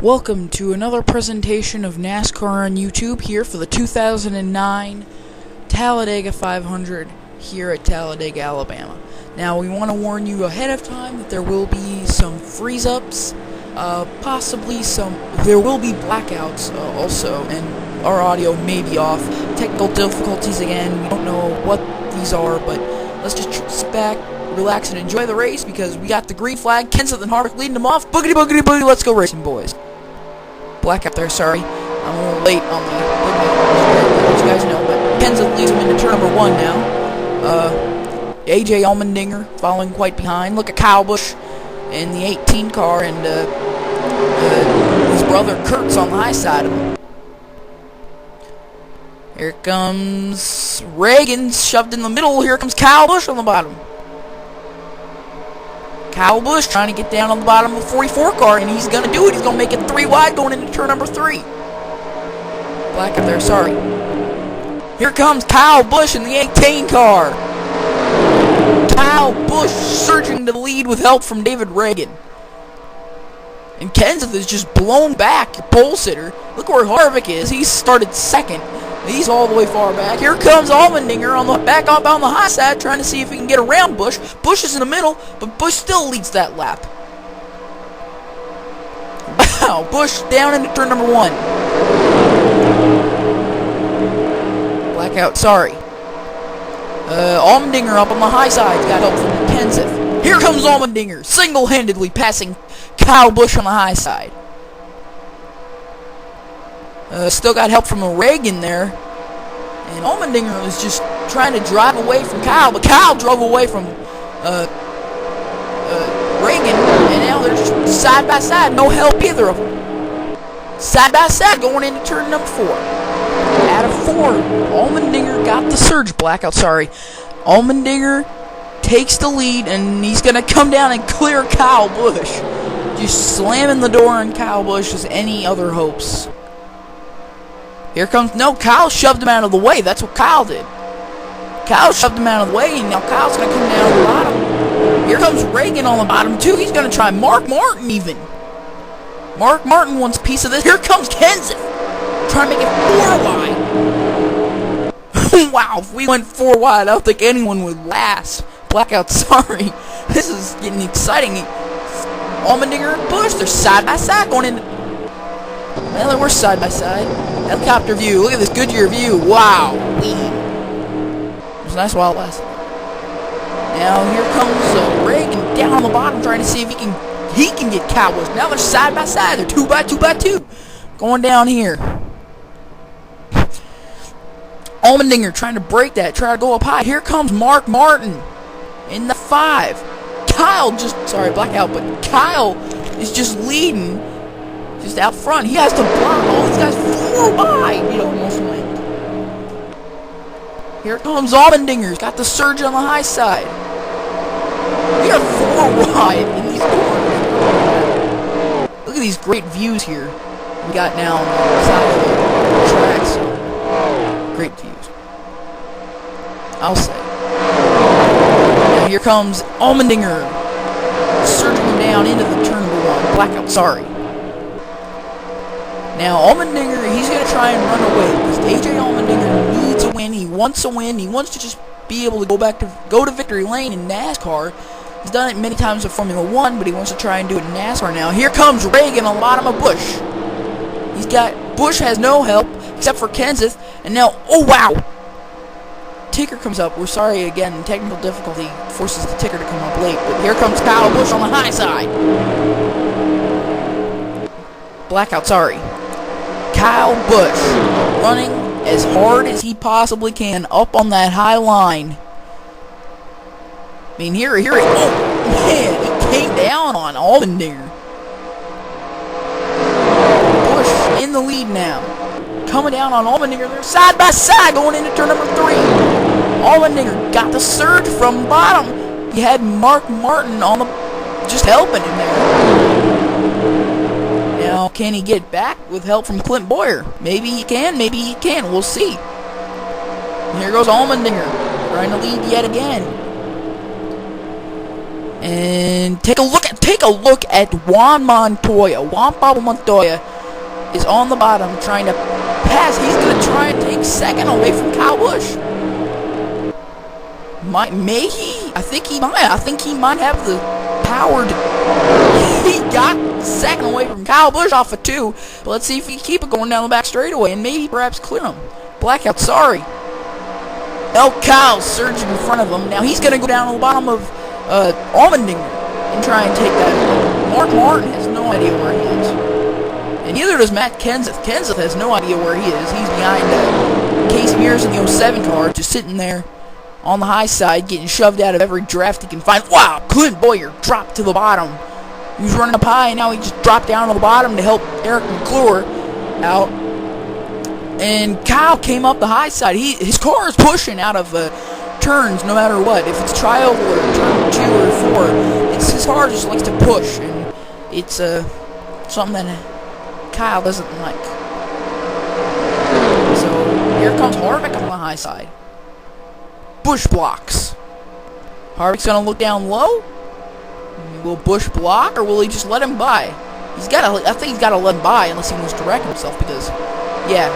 Welcome to another presentation of NASCAR on YouTube here for the 2009 Talladega 500 here at Talladega, Alabama. Now, we want to warn you ahead of time that there will be some freeze-ups, possibly there will be blackouts also, and our audio may be off. Technical difficulties again, we don't know what these are, but let's just sit back, relax, and enjoy the race because we got the green flag. Kenseth and Harvick leading them off. Boogity, boogity, boogity, let's go racing, boys. Blackout there, sorry. I'm a little late on the as you guys know, but Kenseth leads him into turn number 1 now. AJ Allmendinger following quite behind. Look at KYLE Busch in the 18 car, and his brother Kurt's on the high side of him. Here comes Reagan shoved in the middle. Here comes KYLE Busch on the bottom. KYLE Busch trying to get down on the bottom of the 44 car, and he's going to do it. He's going to make it 3 wide going into turn number 3. Blackout there, sorry. Here comes KYLE Busch in the 18 car. KYLE Busch surging to the lead with help from David Reagan. And Kenseth is just blown back, your pole sitter. Look where Harvick is. He started second. He's all the way far back. Here comes Allmendinger on the back up on the high side, trying to see if he can get around Busch. Busch is in the middle, but Busch still leads that lap. Wow, Busch down into turn number 1. Blackout, sorry. Allmendinger up on the high side, got help from Kenseth. Here comes Allmendinger, single-handedly passing KYLE Busch on the high side. Still got help from a Reagan there. And Allmendinger was just trying to drive away from Kyle, but Kyle drove away from Reagan, and now they're just side by side. No help either of them. Side by side going into turn number 4. Out of 4, Allmendinger got the surge. Blackout, sorry. Allmendinger takes the lead, and he's going to come down and clear KYLE Busch. Just slamming the door on KYLE Busch as any other hopes. Here comes, no, Kyle shoved him out of the way. That's what Kyle did. Kyle shoved him out of the way, and now Kyle's going to come down on the bottom. Here comes Reagan on the bottom, too. He's going to try Mark Martin, even. Mark Martin wants a piece of this. Here comes Kenseth, trying to make it 4 wide. Wow, if we went 4 wide, I don't think anyone would last. Blackout, sorry. This is getting exciting. Allmendinger and Busch, they're side by side going into... Well, they were side by side. Helicopter view. Look at this Goodyear view. Wow. It was a nice while it lasted. Now here comes Reagan down on the bottom, trying to see if he can get KYLE Busch. Now they're side by side. They're 2 by 2 by 2. Going down here. Allmendinger trying to break that. Try to go up high. Here comes Mark Martin in the 5. Kyle just, sorry, blackout, but Kyle is just leading. Just out front. He has to block all these guys 4 wide. He almost went. Here comes Allmendinger. Got the surge on the high side. We are 4 wide in these corners. Look at these great views here. We got now on the side of the track. So great views. I'll say. Now here comes Allmendinger. Surging down into the turn number 1. Blackout, sorry. Now, Allmendinger, he's going to try and run away because AJ Allmendinger needs a win. He wants a win. He wants to just be able to go to victory lane in NASCAR. He's done it many times in Formula 1, but he wants to try and do it in NASCAR now. Here comes Reagan on the bottom of Busch. Busch has no help except for Kenseth. And now, oh wow! Ticker comes up. We're sorry again, technical difficulty forces the ticker to come up late. But here comes KYLE Busch on the high side. Blackout, sorry. KYLE Busch running as hard as he possibly can up on that high line. I mean, here it, oh man, he came down on Allmendinger. Busch in the lead now. Coming down on Allmendinger. They're side by side going into turn number 3. Allmendinger got the surge from bottom. He had Mark Martin on the, just helping him there. Now, can he get back with help from Clint Boyer? Maybe he can, maybe he can't. We'll see. And here goes Allmendinger, trying to lead yet again. And take a look at Juan Montoya. Juan Pablo Montoya is on the bottom trying to pass. He's gonna try and take second away from Kyle Busch. May he? I think he might. I think he might have the power to. He got second away from Kyle Busch off of 2. But let's see if he can keep it going down the back straightaway and maybe perhaps clear him. Blackout, sorry. Kyle's surging in front of him. Now he's gonna go down to the bottom of Allmendinger and try and take that. Mark Martin has no idea where he is. And neither does Matt Kenseth. Kenseth has no idea where he is. He's behind Casey Mears in the 07 car, just sitting there on the high side, getting shoved out of every draft he can find. Wow, Clint Boyer dropped to the bottom. He was running up high, and now he just dropped down to the bottom to help Eric McClure out. And Kyle came up the high side. His car is pushing out of turns no matter what. If it's tri-oval or turn 2 or 4, his car just likes to push, and it's something that Kyle doesn't like. So here comes Harvick on the high side. Busch blocks. Harvick's gonna look down low. Will Busch block, or will he just let him by? I think he's gotta let him by unless he wants to wreck himself, because yeah.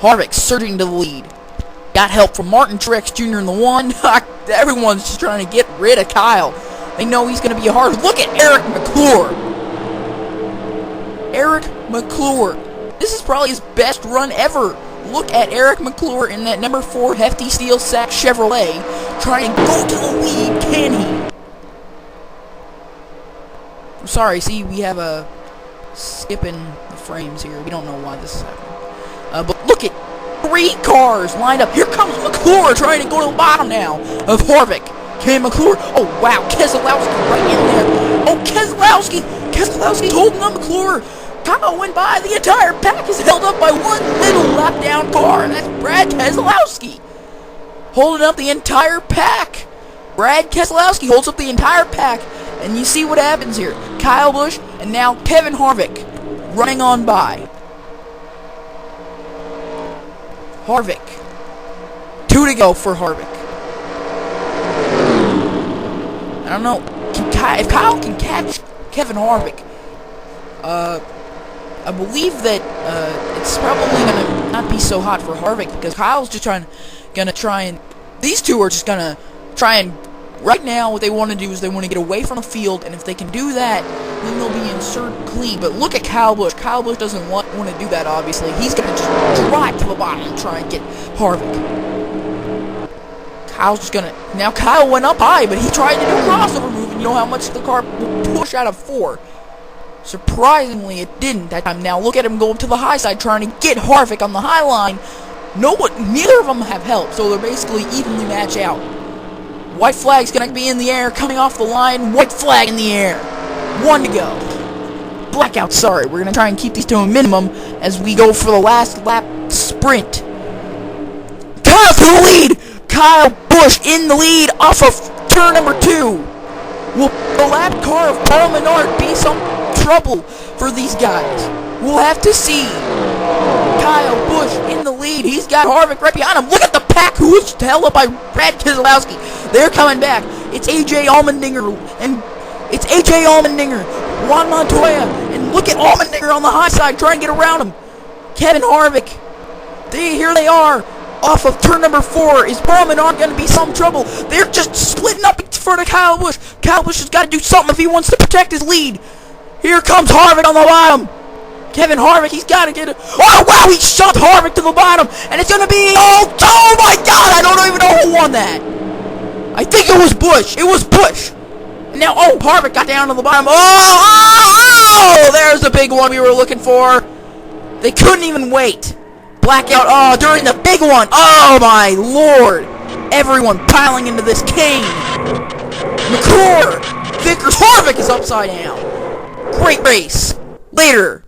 Harvick surging to the lead. Got help from Martin Truex Jr. in the 1. Everyone's just trying to get rid of Kyle. They know he's going to be hard. Look at Eric McClure. Eric McClure. This is probably his best run ever. Look at Eric McClure in that number 4 hefty steel sack Chevrolet trying to go to the lead. Can he? I'm sorry, see, we have a skipping the frames here. We don't know why this is happening. But look at 3 cars lined up. Here comes McClure trying to go to the bottom now of Harvick. Can McClure? Oh, wow. Keselowski right in there. Oh, Keselowski's holding on McClure. Kyle went by. The entire pack is held up by one little lap down car, and that's Brad Keselowski. Holding up the entire pack. Brad Keselowski holds up the entire pack, and you see what happens here. Kyle Busch and now Kevin Harvick running on by. Harvick. 2 to go for Harvick. I don't know if Kyle can catch Kevin Harvick. I believe that it's probably gonna not be so hot for Harvick, because Kyle's just gonna try and these two are just gonna try and right now what they want to do is they want to get away from the field, and if they can do that, then they'll be in third clean. But look at Kyle Busch. Kyle Busch doesn't want to do that, obviously. He's gonna just drive to the bottom and try and get Harvick. Kyle's just gonna now Kyle went up high, but he tried to do a crossover move, and you know how much the car will push out of 4. Surprisingly, it didn't that time. Now look at him go up to the high side trying to get Harvick on the high line. Neither of them have help, so they're basically evenly matched out. White flag's gonna be in the air, coming off the line. White flag in the air. 1 to go. Blackout, sorry. We're gonna try and keep these to a minimum as we go for the last lap sprint. Kyle to the lead! Kyle Busch in the lead off of turn number 2. Will the lap car of Paul Menard be some trouble for these guys? We'll have to see. Kyle Busch in the lead. He's got Harvick right behind him. Look at the pack who is held up by Brad Keselowski. They're coming back. It's AJ Allmendinger Juan Montoya, and look at Allmendinger on the high side trying to get around him. Kevin Harvick. Here they are. Off of turn number 4. Is Paul Menard going to be some trouble? They're just splitting up in front of Kyle Busch. Kyle Busch has got to do something if he wants to protect his lead. Here comes Harvick on the bottom. Kevin Harvick, he's got to get it. Oh, wow, he shoved Harvick to the bottom. And it's going to be, oh my God, I don't even know who won that. I think it was Busch. It was Busch. And now, Harvick got down to the bottom. Oh, there's the big one we were looking for. They couldn't even wait. Blackout, during the big one. Oh, my Lord. Everyone piling into this cane. McClure. Vickers. Harvick is upside down. Great race. Later.